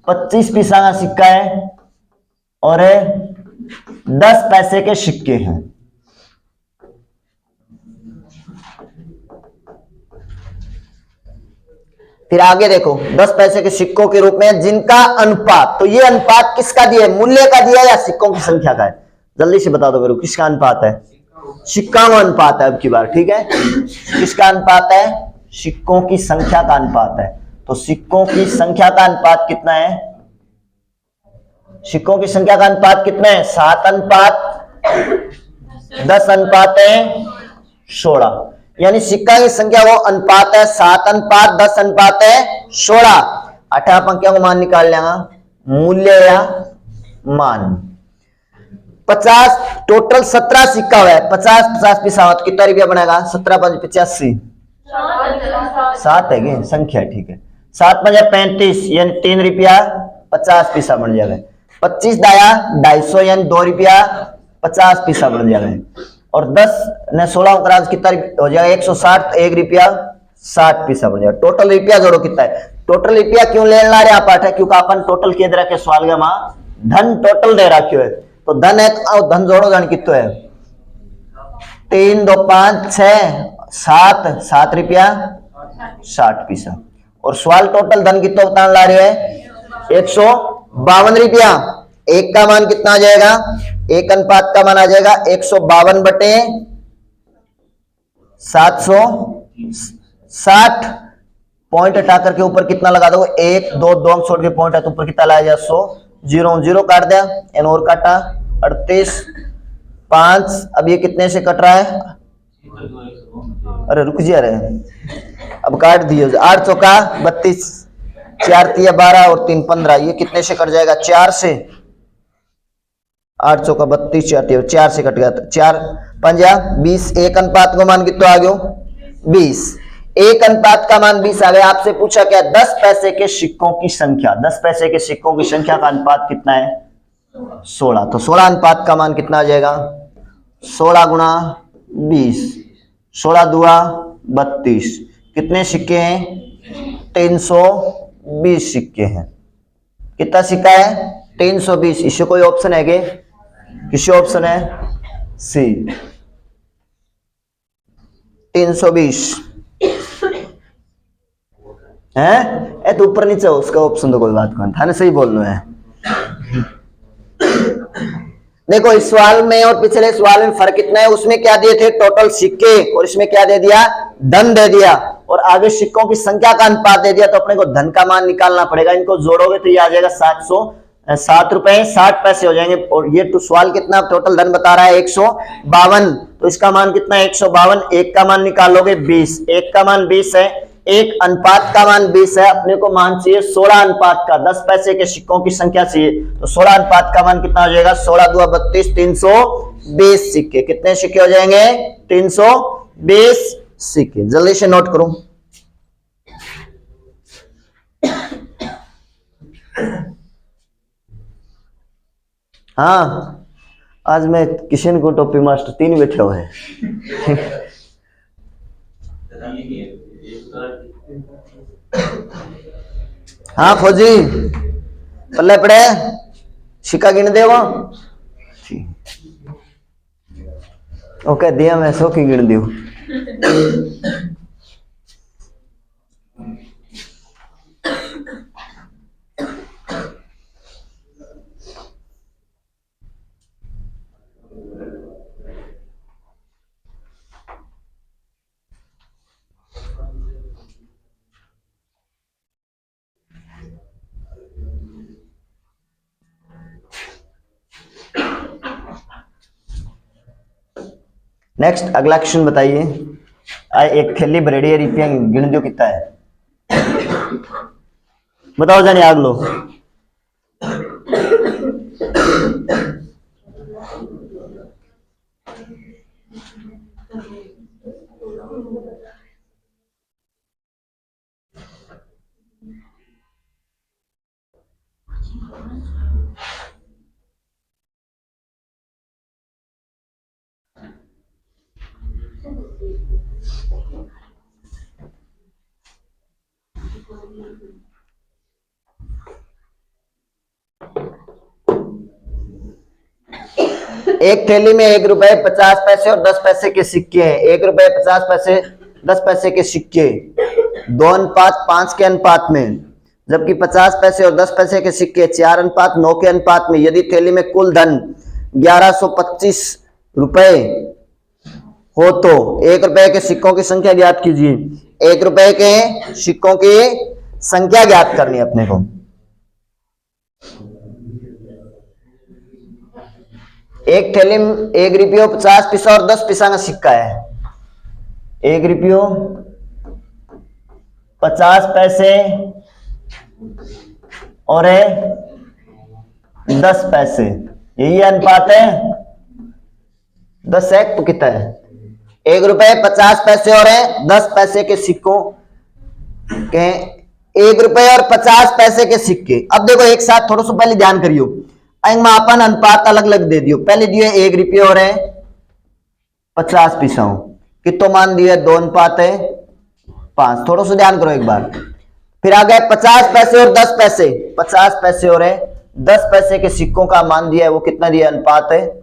S1: 25 पैसा का सिक्का है, और 10 पैसे के सिक्के हैं। फिर आगे देखो, 10 पैसे के सिक्कों के रूप में जिनका अनुपात, तो ये अनुपात किसका दिया है? मूल्य का दिया है या सिक्कों की संख्या का है? जल्दी से बता दो मेरे को, किसका अनुपात है? सिक्का का अनुपात है अब की बार, ठीक है। किसका अनुपात है? सिक्कों की संख्या का अनुपात है। तो सिक्कों की संख्या का अनुपात कितना है? सिक्कों की संख्या का अनुपात कितना है? 7:10:16, यानी सिक्का की संख्या वो अनुपात है 7:10:16। 8 पंक्तियों को मान निकाल लेगा, मूल्य या मान। 50 टोटल 17 सिक्का हुआ है, 50 पैसा हो तो कितना रुपया बनेगा? 17×5 = 85। 7 है कि संख्या, ठीक है। 7×5 = 35, यानी 3 रुपया 50 पैसा बन जाएगा। 25 दाया 250, यानी 2 रुपया 50 पैसा बन जाएगा। और 10 ने 16 कराज कितना हो जाएगा? 160, 1 रुपया 60 पैसा बन जाएगा। टोटल रुपया जोड़ो कितना है? टोटल रुपया क्यों ले ला रहे आप पाठ है? क्योंकि अपन टोटल के दे के सवाल के मां धन टोटल दे रखियो है, तो धन है तो धन जोड़ो, धन कितना है? 3 2 5 6 7, 7 रुपया 60 पैसा। और सवाल टोटल धन कितना बताने ला रहे है? 152 रुपया। एक का मान कितना आ जाएगा? एक अनुपात का मान आ जाएगा 152/760। पॉइंट हटा करके ऊपर कितना लगा दो? 1 2 2 अंक छोड़ के पॉइंट है तो ऊपर कितना लाया? 100। 0 0 काट दिया, एन और काटा 38 5। अब ये कितने से कट रहा है? अरे रुक जा रहे, अब काट दिए। 8 चौका 32, 4 तिया 12 और 3 15। ये कितने से कट जाएगा? 4 से। 8 चौका 32, 4 से कट गया, 4 5 20। एक अनुपात का मान कितना आ गया? 20। एक अनुपात का मान 20 आ गया। आपसे पूछा क्या? 10 पैसे के सिक्कों की संख्या, 10 पैसे के सिक्कों की संख्या का अनुपात कितना है? 16। तो 16 अनुपात का मान कितना आ जाएगा? 16 × 20, 16 2 32। कितने सिक्के हैं? 300 320 सिक्के हैं। कितना सिक्का है? 320। इससे कोई ऑप्शन है क्या? किसी ऑप्शन है? सी 320 है। ए तो ऊपर नीचे हो उसका ऑप्शन तो कोई बात नहीं था ना, सही बोलना है। देखो इस सवाल में और पिछले सवाल में फर्क कितना है? उसमें क्या दिए थे? टोटल सिक्के, और इसमें क्या दे दिया? धन दे दिया, और आगे सिक्कों की संख्या का अनुपात दे दिया। तो अपने को धन का मान निकालना पड़ेगा। इनको जोड़ोगे तो ये आ जाएगा 707 रुपए 60 पैसे हो जाएंगे। और ये तो सवाल कितना टोटल धन बता रहा है? 152। तो इसका मान कितना है? 152। एक का मान निकालोगे 20, एक का मान 20 है, एक अनुपात का मान 20 है। अपने को मान चाहिए 16 अनुपात का। 10 पैसे के सिक्कों की संख्या चाहिए, तो 16 अनुपात का मान कितना हो जाएगा? 16 दूना 32, 320 सिक्के। कितने सिक्के हो जाएंगे? 320 सिक्के। जल्दी से नोट करो। हाँ, आज मैं किशन को टोपी मास्टर 3 बैठे हुए हैं। हाँ फौजी पल्ले पड़े सिक्का गिन दे वो। ओके दिया मैं 100 की गिन दू। नेक्स्ट अगला क्वेश्चन बताइए। एक थैली भरेड़ी है रुपया गिन दो कितना है? बताओ जाने आग लो। एक थैली में 1 रुपए 50 पैसे और 10 पैसे के सिक्के हैं। 1 रुपए 50 पैसे 10 पैसे के सिक्के 2:5 के अनुपात में, जबकि 50 पैसे और 10 पैसे के सिक्के 4:9 के अनुपात में। यदि थैली में कुल धन 1125 रुपए हो तो 1 रुपए के सिक्कों की संख्या ज्ञात कीजिए। 1 रुपए के सिक्कों की संख्या ज्ञात करनी है अपने को। एक थैली में 1 रुपये 50 पैसा और 10 पैसा का सिक्का है। 1 रुपये 50 पैसे और 10 पैसे, यही अनुपात है। 10 एक तो कितना है? 1 रुपए 50 पैसे और 10 पैसे के सिक्कों के 1 रुपए और 50 पैसे के सिक्के। अब देखो एक साथ थोड़ा सा पहले ध्यान करियो, अपन अनुपात अलग अलग दे दियो। पहले दिए 1 रुपये और 50 पैसा कि तो मान दिए 2:5। थोड़ा सा ध्यान करो एक बार। फिर आ गए 50 पैसे और 10 पैसे। 50 पैसे और 10 पैसे के सिक्कों का मान दिया है, वो कितना दिया? अनुपात है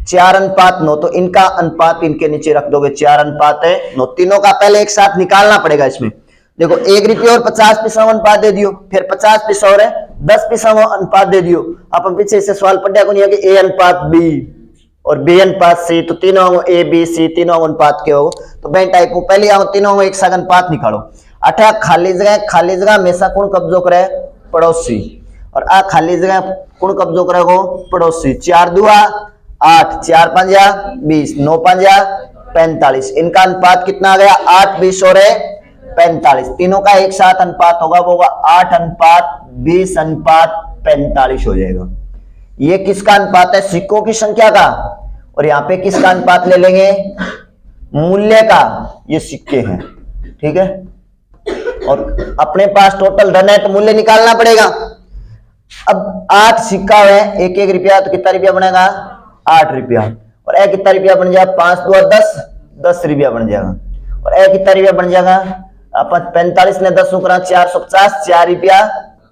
S1: 4:9। तो इनका अनुपात इनके नीचे रख दोगे, 4:9। तीनों का पहले एक साथ निकालना पड़ेगा। इसमें देखो 1 रुपये और 50 पैसा अनुपात दे दियो, फिर 50 पैसा और 10 पैसा अनुपात दे दियो। अपन पीछे से सवाल पढ़ा को नहीं है कि ए अनुपात बी और बी अनुपात सी, तो तीनों ए बी सी तीनों अनुपात के हो। तो मैं टाइप पहले आओ तीनों एक साथ अनुपात निकालो। अठा खाली जगह हमेशा कौन कब्जो करे? पड़ोसी। और आ खाली जगह कौन कब्जो करेगो? पड़ोसी। 4 दूआ 8, 4 पंजा 20, 9 पंजा 45। इनका अनुपात कितना आ गया? 8, 20 और 45। तीनों का एक साथ अनुपात होगा, वो होगा 8:20:45 हो जाएगा। ये किसका अनुपात है? सिक्कों की संख्या का। और यहाँ पे किसका अनुपात ले लेंगे? मूल्य का। ये सिक्के हैं, ठीक है। और अपने पास टोटल धन है तो मूल्य निकालना पड़ेगा। अब 8 सिक्का है, 1 रुपया, तो कितना रुपया बनेगा? 8 रुपया। और कितना रुपया बन जाएगा? 5 दूआ 10, 10 रुपया बन जाएगा। और कितना रुपया बन जाएगा? अपन 45 ने 10 करा 450, 4 रुपया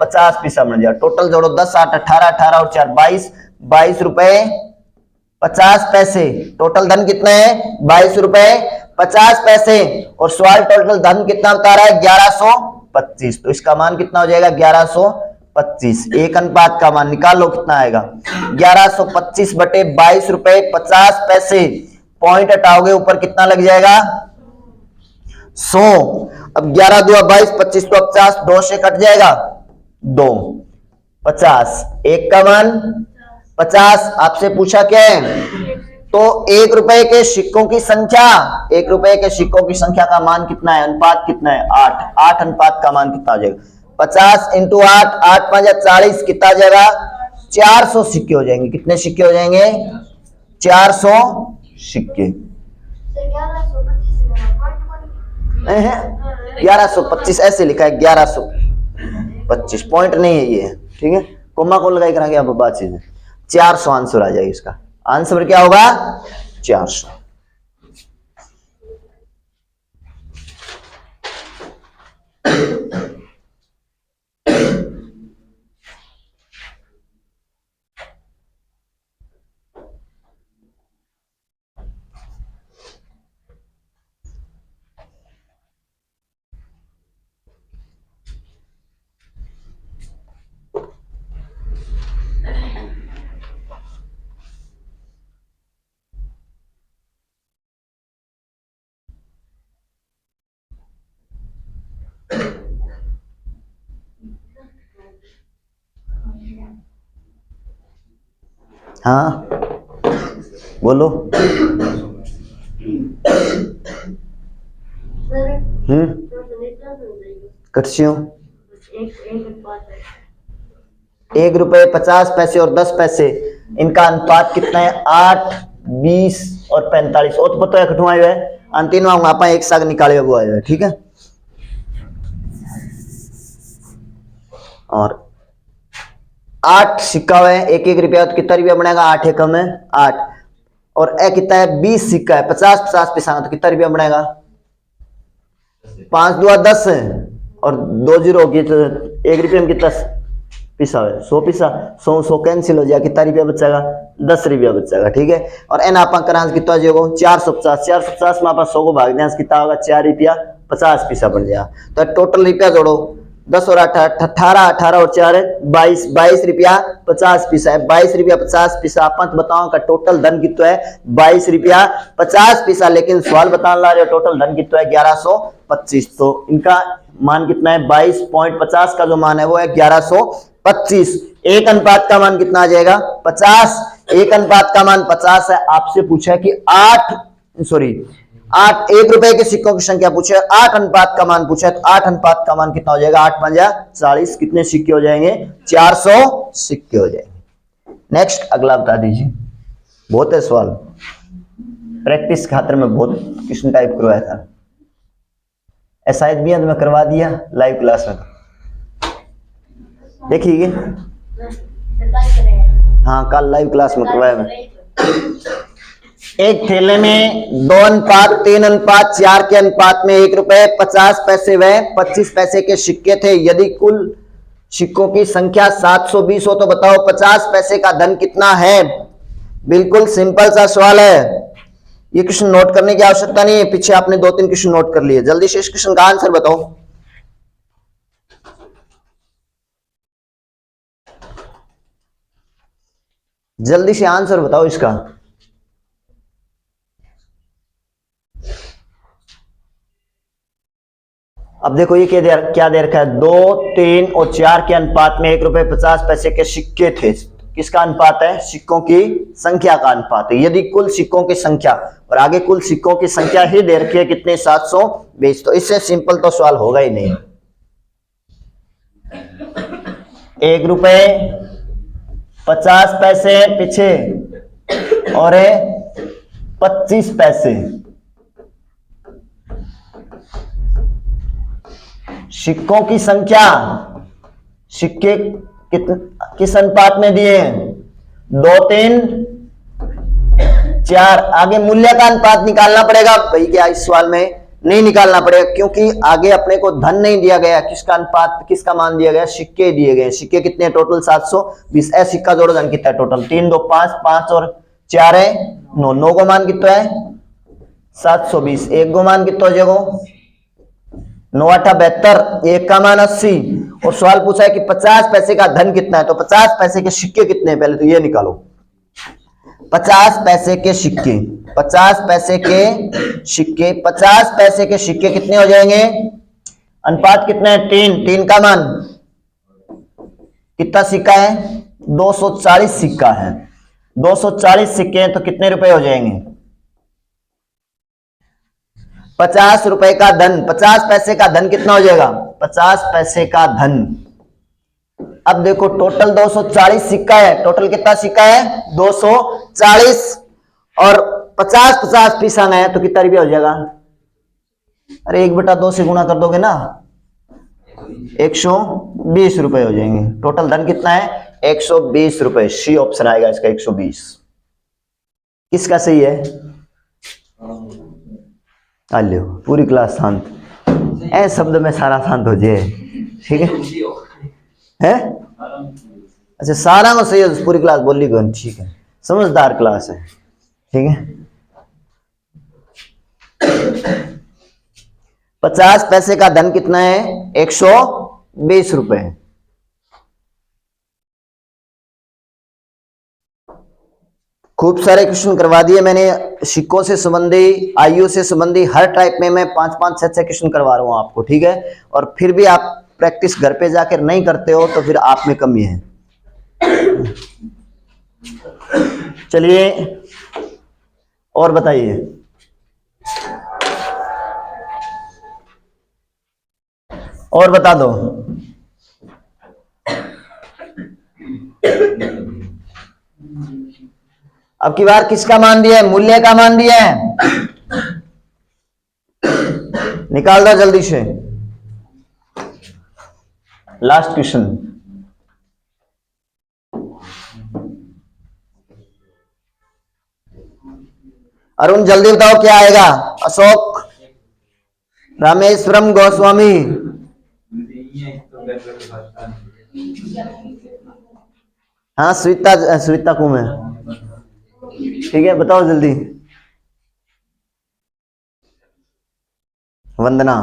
S1: 50 पैसा बन जाए। टोटल जोड़ो 10 8 18, 18 और 4 22, 22 रुपए 50 पैसे। टोटल धन कितना है 22 रुपए 50 पैसे। और सवाल टोटल धन कितना बता रहा है 1125। तो इसका मान कितना हो जाएगा 1125। एक अनुपात का मान निकालो कितना आएगा 1125 बटे 22 रुपए 50 पैसे। पॉइंट हटाओगे ऊपर कितना लग जाएगा 100। अब 11 दूआ 22, 25 तो 50, 2 से कट जाएगा 2 50। एक का मान 50। आपसे पूछा क्या है तो 1 रुपए के सिक्कों की संख्या, 1 रुपए के सिक्कों की संख्या का मान कितना है, अनुपात कितना है 8। 8 अनुपात का मान कितना हो जाएगा 50 इंटू 8, 8 5 40, कितना आ जाएगा 400 सिक्के हो जाएंगे। कितने सिक्के हो जाएंगे 400 सिक्के। 1125 ऐसे लिखा है 1125, पॉइंट नहीं है ये, ठीक है। कोमा को लगाई करेंगे आप बात चीज 400 आंसर आ जाएगा। इसका आंसर क्या होगा 400। हाँ बोलो। कटसियों 1 रुपए 50 पैसे और 10 पैसे, इनका अनुपात कितना है 8, 20 और 45। और तो पता है कटुआ है अंतिम आप एक साथ निकाले वो आए हुए, ठीक है। और 8 सिक्का है, 1 रुपया, तो कितना रुपया बनेगा 8 एकम है 8। और ए कितना है 20 सिक्का है 50 50 पैसा, तो कितना रुपया बनेगा 5 दूआ 10 है और 2 जीरो होगी तो 1 रुपये में कितना पैसा है 100 पैसा। 100 कैंसिल हो जाएगा, कितना रुपया बचेगा 10 रुपया बचेगा, ठीक है। और एन आप करांस कितना जाएगा 450, 450 में आप 100 को भाग दें कितना होगा 4 रुपया 50 पैसा बन जाएगा। तो टोटल रुपया जोड़ो 10 और 18, 18 और 4 22, 22 रुपया 50 पैसा है। 22 रुपया 50 पैसा आप बताओ का टोटल धन कितना है 22 रुपया 50 पैसा। लेकिन सवाल बताने ला रहे हो टोटल धन कितना है 1125। तो इनका मान कितना है 22.50 का जो मान है वो है 1125। एक अनुपात का मान कितना आ जाएगा 50। एक अनुपात का मान 50 है। आपसे पूछा है कि 8 1 रुपए के सिक्कों की संख्या पूछे, 8 अनुपात का मान पूछा है, तो 8 अनुपात का मान कितना हो जाएगा 8 5 40। कितने सिक्के हो जाएंगे 400 सिक्के हो जाएंगे। नेक्स्ट अगला बता दीजिए। बहुत है सवाल, प्रैक्टिस खातिर में बहुत क्वेश्चन टाइप करवाया था, शायद भी मैं करवा दिया लाइव क्लास में, देखिए। हाँ कल लाइव क्लास में करवाया मैं। एक थैले में 2 अनुपात 3 अनुपात 4 के अनुपात में 1 रुपए 50 पैसे व 25 पैसे के सिक्के थे। यदि कुल सिक्कों की संख्या 720 हो तो बताओ 50 पैसे का धन कितना है। बिल्कुल सिंपल सा सवाल है, ये क्वेश्चन नोट करने की आवश्यकता नहीं है, पीछे आपने 2-3 क्वेश्चन नोट कर लिए। जल्दी से इस क्वेश्चन का आंसर बताओ। जल्दी से आंसर बताओ इसका। अब देखो ये क्या दे रखा है 2 3 और 4 के अनुपात में 1 रुपए 50 पैसे के सिक्के थे। किसका अनुपात है सिक्कों की संख्या का अनुपात है। यदि कुल सिक्कों की संख्या, और आगे कुल सिक्कों की संख्या ही दे रखी है कितने 720, तो इससे सिंपल तो सवाल होगा ही नहीं। 1 रुपए 50 पैसे पीछे और 25 पैसे, सिक्कों की संख्या, सिक्के किस अनुपात में दिए हैं 2 3 4। आगे मूल्य का अनुपात निकालना पड़ेगा भाई। क्या इस सवाल में नहीं निकालना पड़ेगा, क्योंकि आगे अपने को धन नहीं दिया गया, किसका अनुपात, किसका मान दिया गया, सिक्के दिए गए। सिक्के कितने टोटल 720। ऐ सिक्का जोड़ो, धन कितना है टोटल, 3 2 5, 5 और 4 है 9, 9 को मान कितना है 720, 1 को मान कितना हो जाएगा 9 8 72, 1 का मान 80। और सवाल पूछा है कि 50 पैसे का धन कितना है, तो 50 पैसे के सिक्के कितने हैं, पहले तो ये निकालो। 50 पैसे के सिक्के, 50 पैसे के सिक्के, 50 पैसे के सिक्के कितने हो जाएंगे, अनुपात कितना है 3, 3 का मान कितना सिक्का है 240 सिक्का है, 240 सिक्के हैं तो कितने रुपए हो जाएंगे 50 रुपए का धन, 50 पैसे का धन कितना हो जाएगा 50 पैसे का धन। अब देखो टोटल 240 सिक्का है, टोटल कितना सिक्का है 240, और 50 पीस आना है तो कितना रुपया हो जाएगा, अरे 1/2 से गुणा कर दोगे ना 120 रुपए हो जाएंगे। टोटल धन कितना है 120 रुपए, सी ऑप्शन आएगा इसका 120। किसका सही है, लो पूरी क्लास शांत, ऐ शब्द में सारा शांत हो जाए, ठीक है? अच्छा सारा में सही है, पूरी क्लास बोली कौन, ठीक है, समझदार क्लास है, ठीक है। 50 पैसे का धन कितना है 120 रुपए। खूब सारे क्वेश्चन करवा दिए मैंने, सिक्कों से संबंधी, आयु से संबंधी, हर टाइप में मैं 5-5 6-6 क्वेश्चन करवा रहा हूं आपको, ठीक है। और फिर भी आप प्रैक्टिस घर पे जाकर नहीं करते हो तो फिर आप में कमी है। चलिए और बताइए, और बता दो। अब की बार किसका मान दिया है, मूल्य का मान दिया है, निकाल दो जल्दी से। लास्ट क्वेश्चन, अरुण जल्दी बताओ क्या आएगा। अशोक, रामेश्वरम गोस्वामी, हाँ स्विता, स्विता कुमार, ठीक है बताओ जल्दी। वंदना,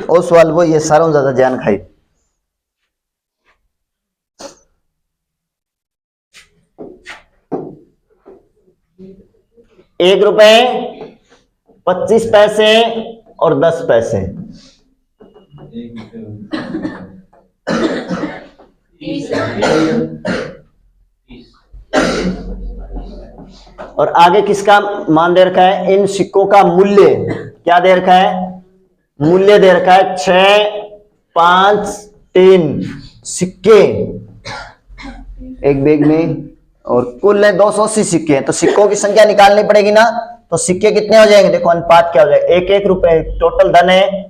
S1: ओ सवाल वो ये सारों ज्यादा जान खाई। ₹1, 25 पैसे और 10 पैसे, और आगे किसका मान दे रखा है, इन सिक्कों का मूल्य क्या दे रखा है, मूल्य दे रखा है 6 5 3 सिक्के एक बैग में, और कुल 280 सिक्के हैं, तो सिक्कों की संख्या निकालनी पड़ेगी ना। तो सिक्के कितने हो जाएंगे, देखो अनुपात क्या हो जाएगा, 1 रुपए, टोटल धन है,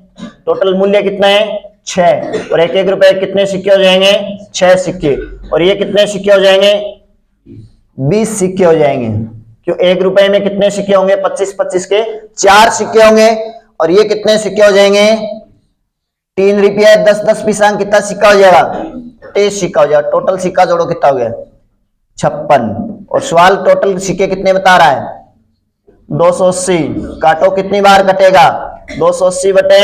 S1: टोटल मूल्य कितना है 6, और 1 रुपए कितने सिक्के हो जाएंगे 6 सिक्के, और ये कितने सिक्के हो जाएंगे 20 सिक्के हो जाएंगे, क्यों 1 रुपए में कितने सिक्के होंगे 25 के 4 सिक्के होंगे, और ये कितने सिक्के हो जाएंगे 3 रुपया 10 पैसा, कितना सिक्का हो जाएगा 23 सिक्का हो जाएगा। टोटल सिक्का जोड़ो कितना हो गया 56, और सवाल टोटल सिक्के कितने बता रहा है 280, काटो कितनी बार कटेगा 280 बटे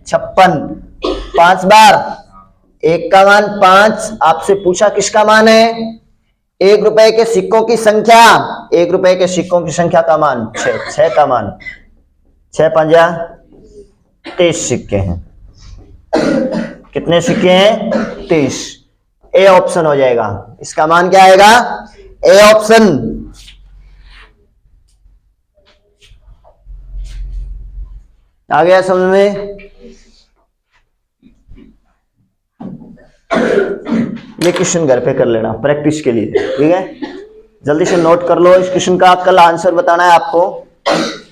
S1: 56, 5 बार, 1 का मान 5। आपसे पूछा किसका मान है, 1 रुपए के सिक्कों की संख्या, 1 रुपए के सिक्कों की संख्या का मान 6 का मान 6 5 23 सिक्के हैं, कितने सिक्के हैं 23, ए ऑप्शन हो जाएगा, इसका मान क्या आएगा ए ऑप्शन। आ गया समझ में, ये क्वेश्चन घर पे कर लेना प्रैक्टिस के लिए, ठीक है। जल्दी से नोट कर लो इस क्वेश्चन का, कल आंसर बताना है आपको,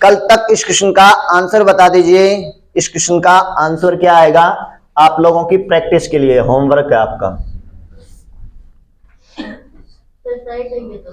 S1: कल तक इस क्वेश्चन का आंसर बता दीजिए। इस क्वेश्चन का आंसर क्या आएगा आप लोगों की प्रैक्टिस के लिए, होमवर्क है आपका।
S2: साइड लेंगे तो